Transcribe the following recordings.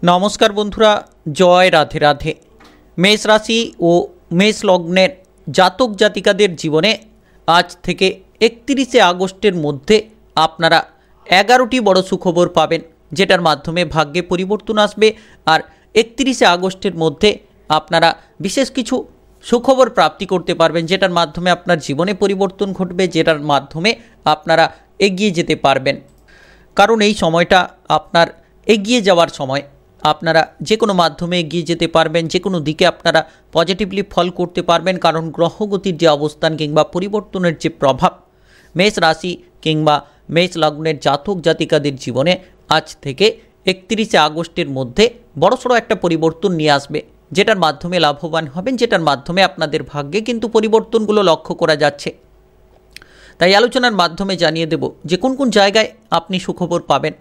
নমস্কার বন্ধুরা, জয় রাধে রাধে। মেষ রাশি ও মেষ লগ্নের জাতক জাতিকাদের জীবনে আজ থেকে 31শে আগস্টের মধ্যে আপনারা 11টি বড় সুখবর পাবেন, যেটার মাধ্যমে ভাগ্যে পরিবর্তন আসবে। আর 31শে আগস্টের মধ্যে আপনারা বিশেষ কিছু সুখবর প্রাপ্তি করতে পারবেন, যেটার মাধ্যমে আপনার জীবনে পরিবর্তন ঘটবে, যেটার মাধ্যমে আপনারা এগিয়ে যেতে পারবেন। কারণ এই সময়টা আপনার এগিয়ে যাওয়ার সময়। আপনারা যে কোনো মাধ্যমে এগিয়ে যেতে পারবেন, যে কোনো দিকে আপনারা পজিটিভলি ফল করতে পারবেন। কারণ গ্রহগতির যে অবস্থান কিংবা পরিবর্তনের যে প্রভাব মেষ রাশি কিংবা মেষ লগ্নের জাতক জাতিকাদের জীবনে আজ থেকে 31শে আগস্টের মধ্যে বড়সড় একটা পরিবর্তন নিয়ে আসবে, যেটার মাধ্যমে লাভবান হবেন, যেটার মাধ্যমে আপনাদের ভাগ্যে কিন্তু পরিবর্তনগুলো লক্ষ্য করা যাচ্ছে। তাই আলোচনার মাধ্যমে জানিয়ে দেব যে কোন কোন জায়গায় আপনি সুখবর পাবেন।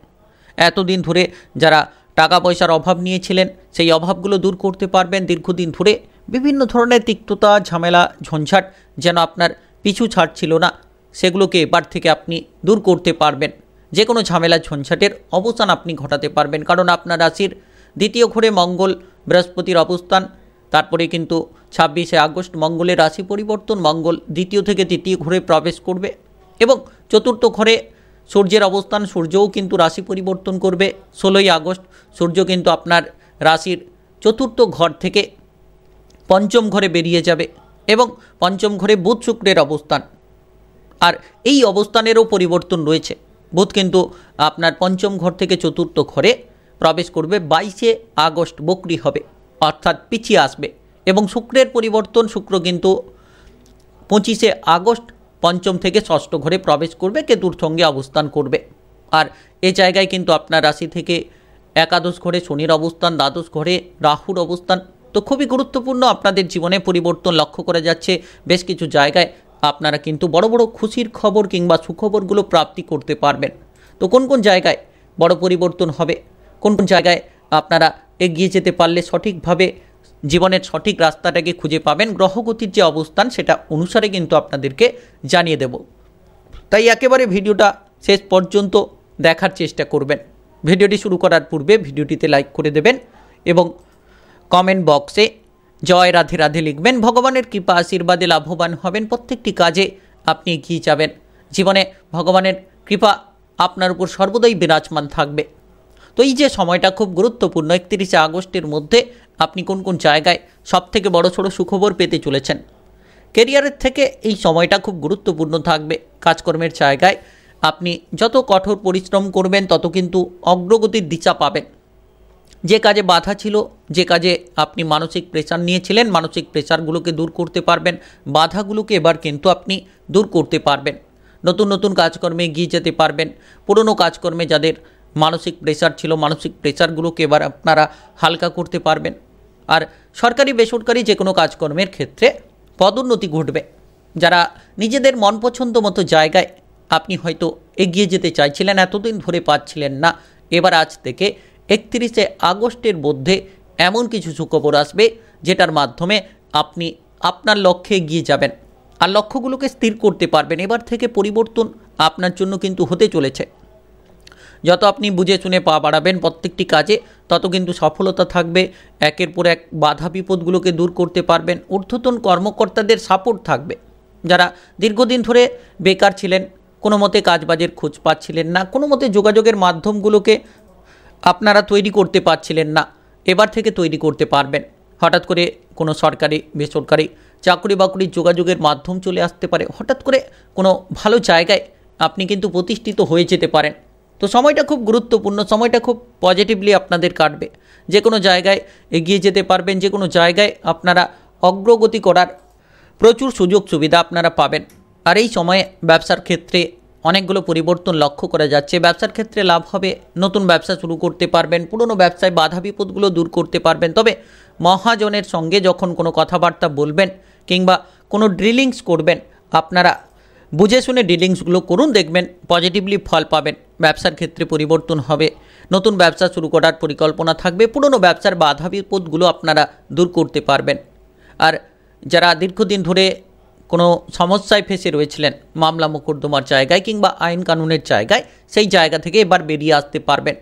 এতদিন ধরে যারা টাকা পয়সার অভাব নিয়েছিলেন, সেই অভাবগুলো দূর করতে পারবেন। দীর্ঘদিন ধরে বিভিন্ন ধরনের তিক্ততা, ঝামেলা, ঝঞ্ঝাট যেন আপনার পিছু ছাড়ছিল না, সেগুলোকে এবার থেকে আপনি দূর করতে পারবেন। যে কোনো ঝামেলা ঝঞ্ঝাটের অবসান আপনি ঘটাতে পারবেন। কারণ আপনার রাশির দ্বিতীয় ঘরে মঙ্গল, বৃহস্পতির অবস্থান। তারপরে কিন্তু 26শে আগস্ট মঙ্গলের রাশি পরিবর্তন, মঙ্গল দ্বিতীয় থেকে তৃতীয় ঘরে প্রবেশ করবে এবং চতুর্থ ঘরে সূর্যের অবস্থান। সূর্যও কিন্তু রাশি পরিবর্তন করবে 16ই আগস্ট। সূর্য কিন্তু আপনার রাশির চতুর্থ ঘর থেকে পঞ্চম ঘরে বেরিয়ে যাবে এবং পঞ্চম ঘরে বুধ শুক্রের অবস্থান। আর এই অবস্থানেরও পরিবর্তন রয়েছে। বুধ কিন্তু আপনার পঞ্চম ঘর থেকে চতুর্থ ঘরে প্রবেশ করবে 22শে আগস্ট, বকরি হবে, অর্থাৎ পিছিয়ে আসবে। এবং শুক্রের পরিবর্তন, শুক্র কিন্তু 25শে আগস্ট পঞ্চম থেকে ষষ্ঠ ঘরে প্রবেশ করবে, কেতুর সঙ্গে অবস্থান করবে। আর এ জায়গায় কিন্তু আপনার রাশি থেকে একাদশ ঘরে শনির অবস্থান, দ্বাদশ ঘরে রাহুর অবস্থান। তো খুবই গুরুত্বপূর্ণ, আপনাদের জীবনে পরিবর্তন লক্ষ্য করা যাচ্ছে। বেশ কিছু জায়গায় আপনারা কিন্তু বড় বড় খুশির খবর কিংবা সুখবরগুলো প্রাপ্তি করতে পারবেন। তো কোন কোন জায়গায় বড় পরিবর্তন হবে, কোন কোন জায়গায় আপনারা এগিয়ে যেতে পারলে সঠিকভাবে জীবনের সঠিক রাস্তাটাকে খুঁজে পাবেন, গ্রহগতির যে অবস্থান সেটা অনুসারে কিন্তু আপনাদেরকে জানিয়ে দেব। তাই একেবারে ভিডিওটা শেষ পর্যন্ত দেখার চেষ্টা করবেন। ভিডিওটি শুরু করার পূর্বে ভিডিওটিতে লাইক করে দেবেন এবং কমেন্ট বক্সে জয় রাধে রাধে লিখবেন। ভগবানের কৃপা আশীর্বাদে লাভবান হবেন, প্রত্যেকটি কাজে আপনি এগিয়ে যাবেন। জীবনে ভগবানের কৃপা আপনার উপর সর্বদাই বিরাজমান থাকবে। তো এই যে সময়টা খুব গুরুত্বপূর্ণ, 31শে আগস্টের মধ্যে আপনি কোন কোন জায়গায় সবথেকে বড়সড় সুখবর পেতে চলেছেন। কেরিয়ারের থেকে এই সময়টা খুব গুরুত্বপূর্ণ থাকবে। কাজকর্মের জায়গায় আপনি যত কঠোর পরিশ্রম করবেন তত কিন্তু অগ্রগতির দিশা পাবেন। যে কাজে বাধা ছিল, যে কাজে আপনি মানসিক প্রেশার নিয়েছিলেন, মানসিক প্রেশারগুলোকে দূর করতে পারবেন। বাধাগুলোকে এবার কিন্তু আপনি দূর করতে পারবেন। নতুন নতুন কাজকর্মে এগিয়ে যেতে পারবেন। পুরনো কাজকর্মে যাদের মানসিক প্রেশার ছিল, মানসিক প্রেশারগুলোকে এবার আপনারা হালকা করতে পারবেন। আর সরকারি বেসরকারি যে কোনো কাজকর্মের ক্ষেত্রে পদোন্নতি ঘটবে। যারা নিজেদের মন পছন্দ মতো জায়গায় আপনি হয়তো এগিয়ে যেতে চাইছিলেন, এতদিন ধরে পাচ্ছিলেন না, এবার আজ থেকে 31শে আগস্টের মধ্যে এমন কিছু সুখবর আসবে যেটার মাধ্যমে আপনি আপনার লক্ষ্যে এগিয়ে যাবেন আর লক্ষ্যগুলোকে স্থির করতে পারবেন। এবার থেকে পরিবর্তন আপনার জন্য কিন্তু হতে চলেছে। যত আপনি বুঝে শুনে পা বাড়াবেন প্রত্যেকটি কাজে, তত কিন্তু সফলতা থাকবে। একের পর এক বাধা বিপদগুলোকে দূর করতে পারবেন। ঊর্ধ্বতন কর্মকর্তাদের সাপোর্ট থাকবে। যারা দীর্ঘদিন ধরে বেকার ছিলেন, কোনো মতে কাজবাজের খোঁজ পাচ্ছিলেন না, কোনো মতে যোগাযোগের মাধ্যমগুলোকে আপনারা তৈরি করতে পারছিলেন না, এবার থেকে তৈরি করতে পারবেন। হঠাৎ করে কোনো সরকারি বেসরকারি চাকরি বাকরির যোগাযোগের মাধ্যম চলে আসতে পারে। হঠাৎ করে কোনো ভালো জায়গায় আপনি কিন্তু প্রতিষ্ঠিত হয়ে যেতে পারেন। তো সময়টা খুব গুরুত্বপূর্ণ, সময়টা খুব পজিটিভলি আপনাদের কাটবে। যে কোনো জায়গায় এগিয়ে যেতে পারবেন, যে কোনো জায়গায় আপনারা অগ্রগতি করার প্রচুর সুযোগ সুবিধা আপনারা পাবেন। আর এই সময়ে ব্যবসার ক্ষেত্রে অনেকগুলো পরিবর্তন লক্ষ্য করা যাচ্ছে। ব্যবসার ক্ষেত্রে লাভ হবে, নতুন ব্যবসা শুরু করতে পারবেন, পুরনো ব্যবসায় বাধা বিপদগুলো দূর করতে পারবেন। তবে মহাজনের সঙ্গে যখন কোনো কথাবার্তা বলবেন কিংবা কোনো ড্রিলিংস করবেন, আপনারা বুঝে শুনে ডিলিংসগুলো করুন, দেখবেন পজিটিভলি ফল পাবেন। ব্যবসার ক্ষেত্রে পরিবর্তন হবে, নতুন ব্যবসা শুরু করার পরিকল্পনা থাকবে, পুরনো ব্যবসার বাধা বিপদগুলো আপনারা দূর করতে পারবেন। আর যারা দীর্ঘদিন ধরে কোনো সমস্যায় ফেসে রয়েছিলেন, মামলা মোকদ্দমার জায়গায় কিংবা আইন কানুনের জায়গায়, সেই জায়গা থেকে এবার বেরিয়ে আসতে পারবেন।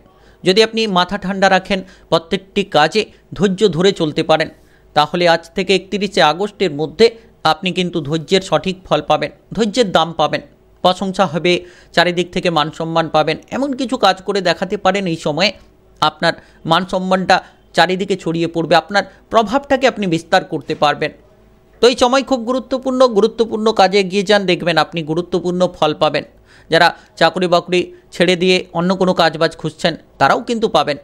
যদি আপনি মাথা ঠান্ডা রাখেন, প্রত্যেকটি কাজে ধৈর্য ধরে চলতে পারেন, তাহলে আজ থেকে 31শে আগস্টের মধ্যে আপনি কিন্তু ধৈর্যের সঠিক ফল পাবেন, ধৈর্যের দাম পাবেন, প্রশংসা হবে, চারিদিক থেকে মান সম্মান পাবেন। এমন কিছু কাজ করে দেখাতে পারেন এই সময়ে আপনার মান সম্মানটা চারিদিকে ছড়িয়ে পড়বে, আপনার প্রভাবটাকে আপনি বিস্তার করতে পারবেন। তো এই সময় খুব গুরুত্বপূর্ণ কাজে এগিয়ে যান, দেখবেন আপনি গুরুত্বপূর্ণ ফল পাবেন। যারা চাকরি বাকরি ছেড়ে দিয়ে অন্য কোনো কাজবাজ খুঁজছেন তারাও কিন্তু পাবেন,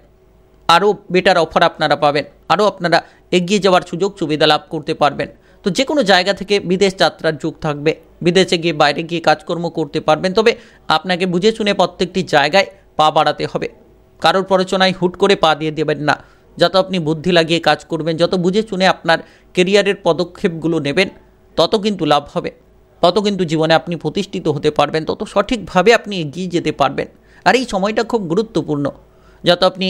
আরও বেটার অফার আপনারা পাবেন, আরও আপনারা এগিয়ে যাওয়ার সুযোগ সুবিধা লাভ করতে পারবেন। তো যে কোনো জায়গা থেকে বিদেশ যাত্রার যোগ থাকবে, বিদেশে গিয়ে বাইরে গিয়ে কাজকর্ম করতে পারবেন। তবে আপনাকে বুঝে শুনে প্রত্যেকটি জায়গায় পা বাড়াতে হবে, কারোর প্ররোচনায় হুট করে পা দিয়ে দেবেন না। যত আপনি বুদ্ধি লাগিয়ে কাজ করবেন, যত বুঝে শুনে আপনার কেরিয়ারের পদক্ষেপগুলো নেবেন, তত কিন্তু লাভ হবে, তত কিন্তু জীবনে আপনি প্রতিষ্ঠিত হতে পারবেন, তত সঠিকভাবে আপনি এগিয়ে যেতে পারবেন। আর এই সময়টা খুব গুরুত্বপূর্ণ, যত আপনি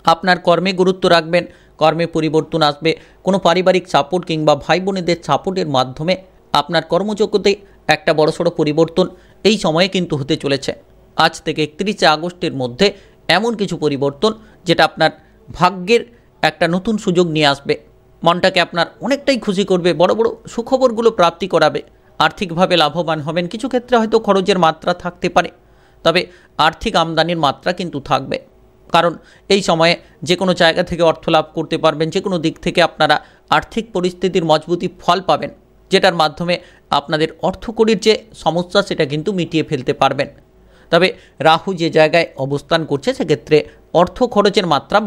আপনার কর্মে গুরুত্ব রাখবেন, কর্মে পরিবর্তন আসবে। কোনো পারিবারিক সাপোর্ট কিংবা ভাই বোনেদের সাপোর্টের মাধ্যমে আপনার কর্মজগতে একটা বড়সড় পরিবর্তন এই সময়ে কিন্তু হতে চলেছে। আজ থেকে 31শে আগস্টের মধ্যে এমন কিছু পরিবর্তন যেটা আপনার ভাগ্যের একটা নতুন সুযোগ নিয়ে আসবে, মনটাকে আপনার অনেকটাই খুশি করবে, বড় বড় সুখবরগুলো প্রাপ্তি করাবে, আর্থিকভাবে লাভবান হবেন। কিছু ক্ষেত্রে হয়তো খরচের মাত্রা থাকতে পারে, তবে আর্থিক আমদানির মাত্রা কিন্তু থাকবে, কারণ এই সময়ে যে কোনো জায়গা থেকে অর্থ লাভ করতে পারবেন, যে কোনো দিক থেকে আপনারা আর্থিক পরিস্থিতির মজবুতি ফল পাবেন, যেটার মাধ্যমে আপনাদের অর্থকড়ির যে সমস্যা সেটা কিন্তু মিটিয়ে ফেলতে পারবেন। তবে রাহু যে জায়গায় অবস্থান করছে সেক্ষেত্রে অর্থ খরচের মাত্রা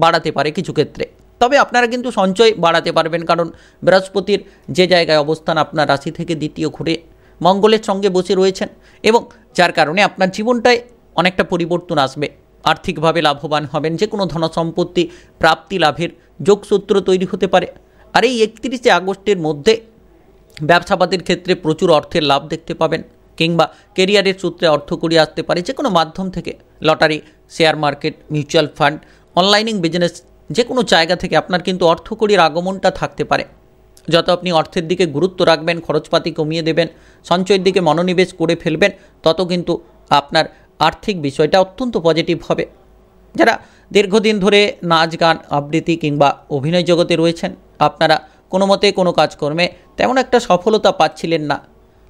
বাড়াতে পারে কিছু ক্ষেত্রে, তবে আপনারা কিন্তু সঞ্চয় বাড়াতে পারবেন, কারণ বৃহস্পতির যে জায়গায় অবস্থান আপনার রাশি থেকে দ্বিতীয় ঘরে মঙ্গলের সঙ্গে বসে রয়েছেন, এবং যার কারণে আপনার জীবনটায় অনেকটা পরিবর্তন আসবে, আর্থিকভাবে লাভবান হবেন, যে কোনো ধনসম্পত্তি প্রাপ্তি লাভের যোগসূত্র তৈরি হতে পারে। আর এই 31শে আগস্টের মধ্যে ব্যবসাপাতির ক্ষেত্রে প্রচুর অর্থের লাভ দেখতে পাবেন, কিংবা কেরিয়ারের সূত্রে অর্থ করি আসতে পারে যে কোনো মাধ্যম থেকে, lottery, share market, mutual fund, অনলাইনিং বিজনেস, যে কোনো জায়গা থেকে আপনার কিন্তু অর্থকড়ির আগমনটা থাকতে পারে। যত আপনি অর্থের দিকে গুরুত্ব রাখবেন, খরচপাতি কমিয়ে দেবেন, সঞ্চয়ের দিকে মনোনিবেশ করে ফেলবেন, তত কিন্তু আপনার আর্থিক বিষয়টা অত্যন্ত পজিটিভ হবে। যারা দীর্ঘদিন ধরে নাচ গান আবৃত্তি কিংবা অভিনয় জগতে রয়েছেন, আপনারা কোনো মতে কোনো কাজকর্মে তেমন একটা সফলতা পাচ্ছিলেন না,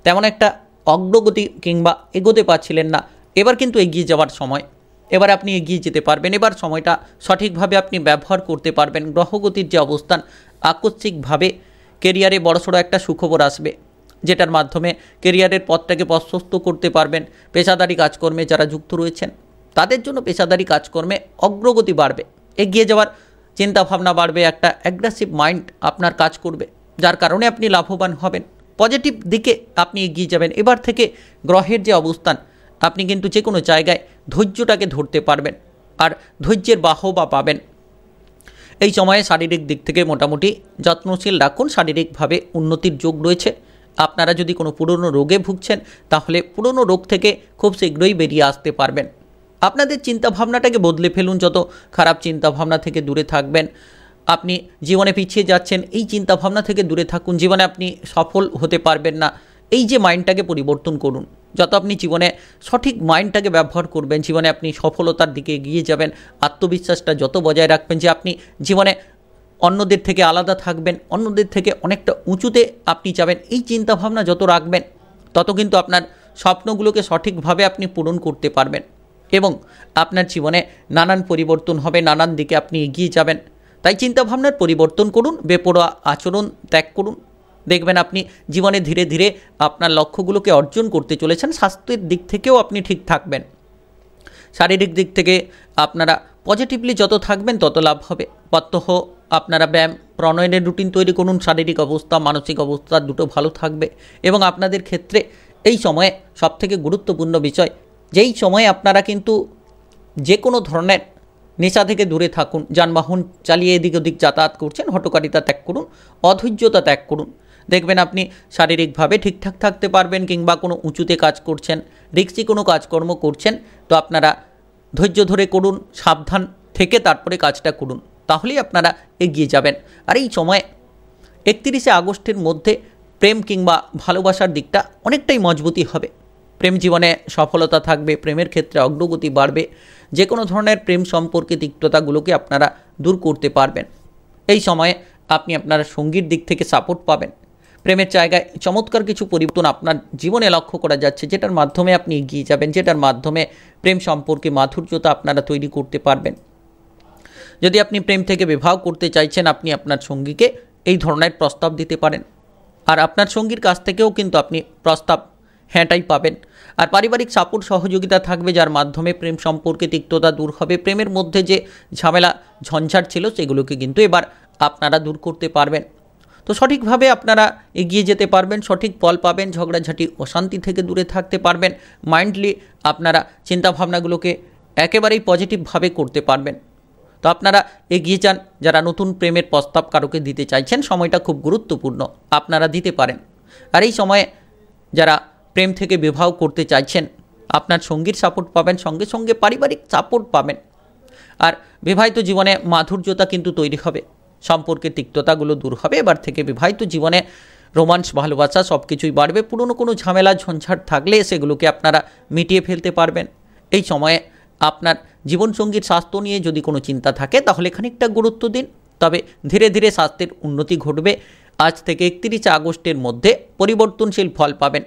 তেমন একটা অগ্রগতি কিংবা এগোতে পারছিলেন না, এবার কিন্তু এগিয়ে যাওয়ার সময়, এবার আপনি এগিয়ে যেতে পারবেন, এবার সময়টা সঠিকভাবে আপনি ব্যবহার করতে পারবেন। গ্রহগতির যে অবস্থান, আকস্মিকভাবে কেরিয়ারে বড়সড় একটা সুখবর আসবে, যেটার মাধ্যমে কেরিয়ারের পথটাকে প্রশস্ত করতে পারবেন। পেশাদারি কাজকর্মে যারা যুক্ত রয়েছেন তাদের জন্য পেশাদারি কাজকর্মে অগ্রগতি বাড়বে, এগিয়ে যাওয়ার চিন্তাভাবনা বাড়বে, একটা অ্যাগ্রেসিভ মাইন্ড আপনার কাজ করবে, যার কারণে আপনি লাভবান হবেন, পজিটিভ দিকে আপনি এগিয়ে যাবেন। এবার থেকে গ্রহের যে অবস্থান, আপনি কিন্তু যে কোনো জায়গায় ধৈর্যটাকে ধরতে পারবেন, আর ধৈর্যের বাহবা পাবেন। এই সময়ে শারীরিক দিক থেকে মোটামুটি যত্নশীল রাখুন, শারীরিকভাবে উন্নতির যোগ রয়েছে। আপনারা যদি কোনো পুরনো রোগে ভুগছেন, তাহলে পুরনো রোগ থেকে খুব শীঘ্রই বেরিয়ে আসতে পারবেন। আপনাদের চিন্তাভাবনাটাকে বদলে ফেলুন, যত খারাপ চিন্তাভাবনা থেকে দূরে থাকবেন। আপনি জীবনে পিছিয়ে যাচ্ছেন, এই চিন্তাভাবনা থেকে দূরে থাকুন, জীবনে আপনি সফল হতে পারবেন না, এই যে মাইন্ডটাকে পরিবর্তন করুন। যত আপনি জীবনে সঠিক মাইন্ডটাকে ব্যবহার করবেন, জীবনে আপনি সফলতার দিকে এগিয়ে যাবেন। আত্মবিশ্বাসটা যত বজায় রাখবেন যে আপনি জীবনে অন্যদের থেকে আলাদা থাকবেন, অন্যদের থেকে অনেকটা উঁচুতে আপনি যাবেন, এই চিন্তাভাবনা যত রাখবেন, তত কিন্তু আপনার স্বপ্নগুলোকে সঠিকভাবে আপনি পূরণ করতে পারবেন, এবং আপনার জীবনে নানান পরিবর্তন হবে, নানান দিকে আপনি এগিয়ে যাবেন। তাই চিন্তাভাবনার পরিবর্তন করুন, বেপরোয়া আচরণ ত্যাগ করুন, দেখবেন আপনি জীবনে ধীরে ধীরে আপনার লক্ষ্যগুলোকে অর্জন করতে চলেছেন। স্বাস্থ্যের দিক থেকেও আপনি ঠিক থাকবেন, শারীরিক দিক থেকে আপনারা পজিটিভলি যত থাকবেন তত লাভ হবে। প্রত্যহ আপনারা ব্যায়াম প্রণয়নের রুটিন তৈরি করুন, শারীরিক অবস্থা মানসিক অবস্থা দুটো ভালো থাকবে। এবং আপনাদের ক্ষেত্রে এই সময়ে সবথেকে গুরুত্বপূর্ণ বিষয়, যেই সময়ে আপনারা কিন্তু যে কোনো ধরনের নেশা থেকে দূরে থাকুন, যানবাহন চালিয়ে এদিক ওদিক যাতায়াত করছেন, হঠকারিতা ত্যাগ করুন, অধৈর্যতা ত্যাগ করুন, দেখবেন আপনি শারীরিকভাবে ঠিকঠাক থাকতে পারবেন। কিংবা কোনো উঁচুতে কাজ করছেন, রিস্কি কোনো কাজকর্ম করছেন, তো আপনারা ধৈর্য ধরে করুন, সাবধান থেকে তারপরে কাজটা করুন, তাহলেই আপনারা এগিয়ে যাবেন। আর এই সময় 31শে আগস্টের মধ্যে প্রেম কিংবা ভালোবাসার দিকটা অনেকটাই মজবুতি হবে, প্রেম জীবনে সফলতা থাকবে, প্রেমের ক্ষেত্রে অগ্রগতি বাড়বে। যে কোনো ধরনের প্রেম সম্পর্কে তিক্ততাগুলোকে আপনারা দূর করতে পারবেন। এই সময়ে আপনি আপনার সঙ্গীর দিক থেকে সাপোর্ট পাবেন। প্রেমের জায়গায় চমৎকার কিছু পরিবর্তন আপনার জীবনে লক্ষ্য করা যাচ্ছে, যেটার মাধ্যমে আপনি এগিয়ে যাবেন, যেটার মাধ্যমে প্রেম সম্পর্কে মাধুর্যতা আপনারা তৈরি করতে পারবেন। যদি আপনি প্রেম থেকে বিবাহ করতে চাইছেন, আপনি আপনার সঙ্গীকে এই ধরনের প্রস্তাব দিতে পারেন, আর আপনার সঙ্গীর কাছ থেকেও কিন্তু আপনি প্রস্তাব হ্যাঁটাই পাবেন। আর পারিবারিক সাপোর্ট সহযোগিতা থাকবে, যার মাধ্যমে প্রেম সম্পর্কে তিক্ততা দূর হবে। প্রেমের মধ্যে যে ঝামেলা ঝঞ্ঝাট ছিল সেগুলোকে কিন্তু এবার আপনারা দূর করতে পারবেন। তো সঠিকভাবে আপনারা এগিয়ে যেতে পারবেন, সঠিক ফল পাবেন, ঝগড়াঝাটি অশান্তি থেকে দূরে থাকতে পারবেন। মাইন্ডলি আপনারা চিন্তাভাবনাগুলোকে একেবারেই পজিটিভভাবে করতে পারবেন। তো আপনারা এগিয়ে যান। যারা নতুন প্রেমের প্রস্তাব কারোকে দিতে চাইছেন, সময়টা খুব গুরুত্বপূর্ণ, আপনারা দিতে পারেন। আর এই সময়ে যারা প্রেম থেকে বিবাহ করতে চাইছেন, আপনার সঙ্গীর সাপোর্ট পাবেন, সঙ্গে সঙ্গে পারিবারিক সাপোর্ট পাবেন। আর বিবাহিত জীবনে মাধুর্যতা কিন্তু তৈরি হবে, সম্পর্কের তিক্ততাগুলো দূর হবে। এবার থেকে বিবাহিত জীবনে রোমান্স, ভালোবাসা সব কিছুই বাড়বে। পুরনো কোনো ঝামেলা ঝঞ্ঝাট থাকলে সেগুলোকে আপনারা মিটিয়ে ফেলতে পারবেন। এই সময়ে আপনার জীবনসঙ্গীর স্বাস্থ্য নিয়ে যদি কোনো চিন্তা থাকে, তাহলে খানিকটা গুরুত্ব দিন। তবে ধীরে ধীরে স্বাস্থ্যের উন্নতি ঘটবে। আজ থেকে 31 আগস্টের মধ্যে পরিবর্তনশীল ফল পাবেন।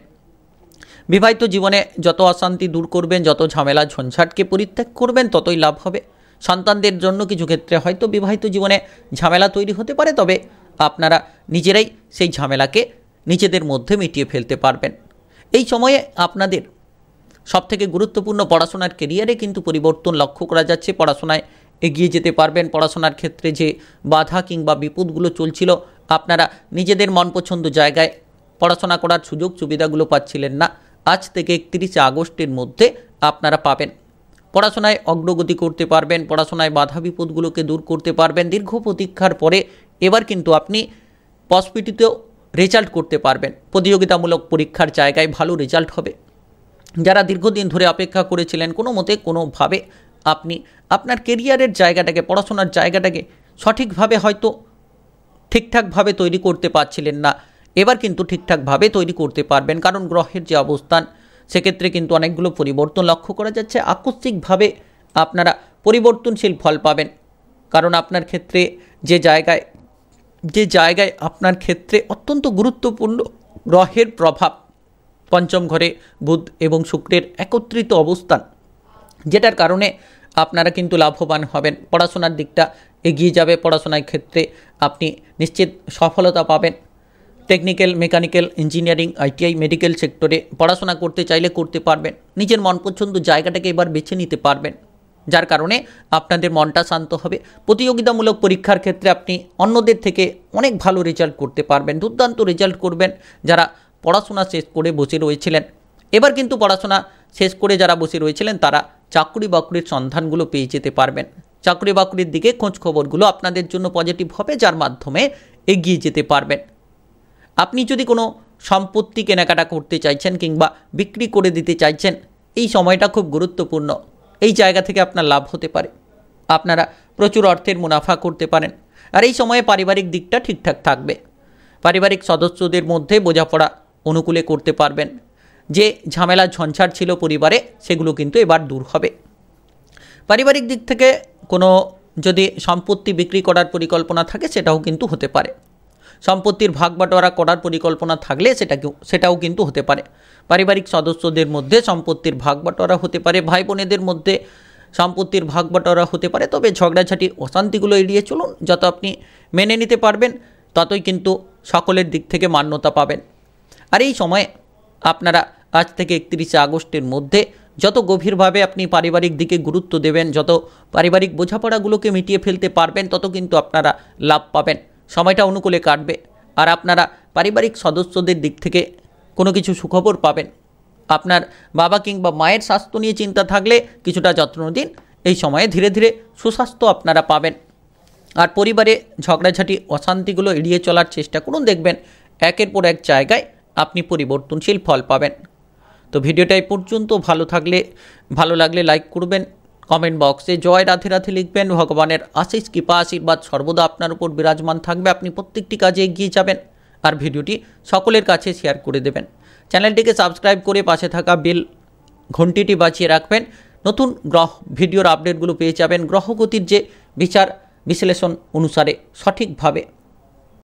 বিবাহিত জীবনে যত অশান্তি দূর করবেন, যত ঝামেলা ঝঞ্ঝাটকে পরিত্যাগ করবেন, ততই লাভ হবে। সন্তানদের জন্য কিছু ক্ষেত্রে হয়তো বিবাহিত জীবনে ঝামেলা তৈরি হতে পারে, তবে আপনারা নিজেরাই সেই ঝামেলাকে নিজেদের মধ্যে মিটিয়ে ফেলতে পারবেন। এই সময়ে আপনাদের সবথেকে গুরুত্বপূর্ণ পড়াশোনার কেরিয়ারে কিন্তু পরিবর্তন লক্ষ্য করা যাচ্ছে। পড়াশোনায় এগিয়ে যেতে পারবেন। পড়াশোনার ক্ষেত্রে যে বাধা কিংবা বিপদগুলো চলছিল, আপনারা নিজেদের মনপছন্দ জায়গায় পড়াশোনা করার সুযোগ সুবিধাগুলো পাচ্ছিলেন না, আজ থেকে 31 আগস্টের মধ্যে আপনারা পাবেন। পড়াশোনায় অগ্রগতি করতে পারবেন, পড়াশোনায় বাধা বিপদগুলোকে দূর করতে পারবেন। দীর্ঘ প্রতীক্ষার পরে এবার কিন্তু আপনি পসপিটিতেও রেজাল্ট করতে পারবেন। প্রতিযোগিতামূলক পরীক্ষার জায়গায় ভালো রেজাল্ট হবে। যারা দীর্ঘদিন ধরে অপেক্ষা করেছিলেন, কোনো মতে কোনোভাবে আপনি আপনার কেরিয়ারের জায়গাটাকে, পড়াশোনার জায়গাটাকে সঠিকভাবে হয়তো ঠিকঠাকভাবে তৈরি করতে পারছিলেন না, এবার কিন্তু ঠিকঠাকভাবে তৈরি করতে পারবেন। কারণ গ্রহের যে অবস্থান, সেক্ষেত্রে কিন্তু অনেকগুলো পরিবর্তন লক্ষ্য করা যাচ্ছে। আকস্মিকভাবে আপনারা পরিবর্তনশীল ফল পাবেন। কারণ আপনার ক্ষেত্রে যে জায়গায় আপনার ক্ষেত্রে অত্যন্ত গুরুত্বপূর্ণ গ্রহের প্রভাব, পঞ্চম ঘরে বুধ এবং শুক্রের একত্রিত অবস্থান, যেটার কারণে আপনারা কিন্তু লাভবান হবেন। পড়াশোনার দিকটা এগিয়ে যাবে। পড়াশোনার ক্ষেত্রে আপনি নিশ্চিত সফলতা পাবেন। Technical, mechanical, engineering, ITI, medical সেক্টরে পড়াশোনা করতে চাইলে করতে পারবেন। নিজের মনপছন্দ জায়গাটাকে এবার বেছে নিতে পারবেন, যার কারণে আপনাদের মনটা শান্ত হবে। প্রতিযোগিতামূলক পরীক্ষার ক্ষেত্রে আপনি অন্যদের থেকে অনেক ভালো রেজাল্ট করতে পারবেন, দুর্দান্ত রেজাল্ট করবেন। যারা পড়াশোনা শেষ করে বসে রয়েছিলেন, এবার কিন্তু পড়াশোনা শেষ করে যারা বসে রয়েছিলেন, তারা চাকরি বাকরির সন্ধানগুলো পেয়ে যেতে পারবেন। চাকরি বাকরির দিকে খোঁজ খবরগুলো আপনাদের জন্য পজিটিভ হবে, যার মাধ্যমে এগিয়ে যেতে পারবেন। আপনি যদি কোনো সম্পত্তি কেনাকাটা করতে চাইছেন কিংবা বিক্রি করে দিতে চাইছেন, এই সময়টা খুব গুরুত্বপূর্ণ। এই জায়গা থেকে আপনার লাভ হতে পারে, আপনারা প্রচুর অর্থের মুনাফা করতে পারেন। আর এই সময়ে পারিবারিক দিকটা ঠিকঠাক থাকবে। পারিবারিক সদস্যদের মধ্যে বোঝাপড়া অনুকূলে করতে পারবেন। যে ঝামেলা ঝঞ্ঝাট ছিল পরিবারে, সেগুলো কিন্তু এবার দূর হবে। পারিবারিক দিক থেকে কোনো যদি সম্পত্তি বিক্রি করার পরিকল্পনা থাকে, সেটাও কিন্তু হতে পারে। সম্পত্তির ভাগ বাটোয়ারা করার পরিকল্পনা থাকলে সেটাও কিন্তু হতে পারে। পারিবারিক সদস্যদের মধ্যে সম্পত্তির ভাগ বাটোয়ারা হতে পারে, ভাই বোনেদের মধ্যে সম্পত্তির ভাগ বাটোয়ারা হতে পারে। তবে ঝগড়াঝাটি অশান্তিগুলো এড়িয়ে চলুন। যত আপনি মেনে নিতে পারবেন, ততই কিন্তু সকলের দিক থেকে মান্যতা পাবেন। আর এই সময়ে আপনারা আজ থেকে 31 আগস্টের মধ্যে যত গভীরভাবে আপনি পারিবারিক দিকে গুরুত্ব দেবেন, যত পারিবারিক বোঝাপড়াগুলোকে মিটিয়ে ফেলতে পারবেন, তত কিন্তু আপনারা লাভ পাবেন। সময়টা অনুকূলে কাটবে। আর আপনারা পারিবারিক সদস্যদের দিক থেকে কোনো কিছু সুখবর পাবেন। আপনার বাবা কিংবা মায়ের স্বাস্থ্য নিয়ে চিন্তা থাকলে কিছুটা যত্ন দিন। এই সময়ে ধীরে ধীরে সুস্বাস্থ্য আপনারা পাবেন। আর পরিবারে ঝগড়াঝাটি অশান্তিগুলো এড়িয়ে চলার চেষ্টা করুন। দেখবেন একের পর এক জায়গায় আপনি পরিবর্তনশীল ফল পাবেন। তো ভিডিওটা এই পর্যন্ত। ভালো লাগলে লাইক করবেন, কমেন্ট বক্সে জয় রাধে রাধে লিখবেন। ভগবানের আশিস কৃপা আশীর্বাদ সর্বদা আপনার উপর বিরাজমান থাকবে। আপনি প্রত্যেকটি কাজে এগিয়ে যাবেন। আর ভিডিওটি সকলের কাছে শেয়ার করে দেবেন। চ্যানেলটিকে সাবস্ক্রাইব করে পাশে থাকা বেল ঘন্টিটি বাজিয়ে রাখবেন। নতুন গ্রহ ভিডিওর আপডেটগুলো পেয়ে যাবেন গ্রহগতির যে বিচার বিশ্লেষণ অনুসারে সঠিকভাবে।